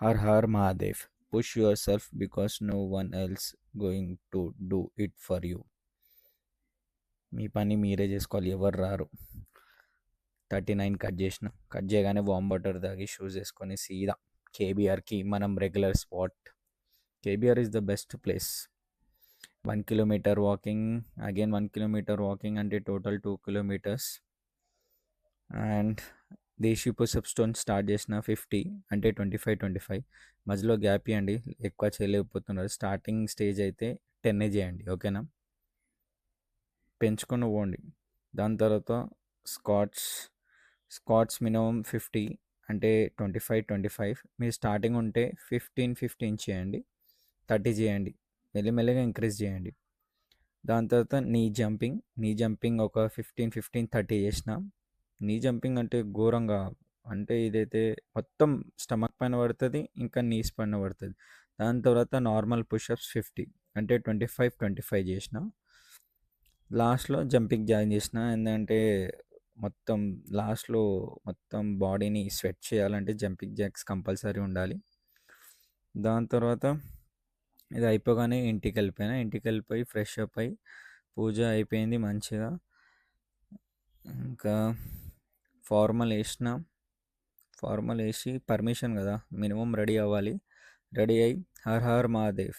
Har Har Mahadev. Push yourself because no one else going to do it for you. మీ పని మీరే చేసుకోవాలి, ఎవరు రారు. 39 కట్ చేసిన. కట్ చేయగానే వామ్ వాటర్ తాగి షూస్ వేసుకొని సీదా కేబీఆర్కి మనం regular spot. KBR is the best place. 1 kilometre walking, again 1 kilometre walking అంటే టోటల్ 2 కిలోమీటర్స్. అండ్ దేశీ పుషప్స్తో స్టార్ట్ చేసిన 50 అంటే 25 మధ్యలో గ్యాప్ ఇవ్వండి, ఎక్కువ చేయలేకపోతున్నారు. స్టార్టింగ్ స్టేజ్ అయితే 10 చేయండి, ఓకేనా. పెంచుకొని పోండి. దాని తర్వాత స్క్వాట్స్ మినిమం 50 అంటే 25 మీరు స్టార్టింగ్ ఉంటే 15 చేయండి, 30 చేయండి, మెల్లిమెల్లిగా ఇంక్రీజ్ చేయండి. దాని తర్వాత నీ జంపింగ్ ఒక 15 30 చేసిన. నీ జంపింగ్ అంటే ఘోరంగా, అంటే ఇదైతే మొత్తం స్టమక్ పైన పడుతుంది, ఇంకా నీస్ పైన పడుతుంది. దాని తర్వాత నార్మల్ పుషప్స్ 50 అంటే 25 చేసిన. లాస్ట్లో జంపింగ్ జాయిన్ చేసిన. ఏంటంటే మొత్తం లాస్ట్లో మొత్తం బాడీని స్వెట్ చేయాలంటే జంపింగ్ జాక్స్ కంపల్సరీ ఉండాలి. దాని తర్వాత ఇది అయిపోగానే ఇంటికి వెళ్ళిపోయి ఫ్రెష్ అప్ అయి పూజ అయిపోయింది మంచిగా. ఇంకా ఫార్మల్ వేసి పర్మిషన్ కదా, మినిమం రెడీ అవ్వాలి. రెడీ అయ్యి హర్ హర్ మహాదేవ్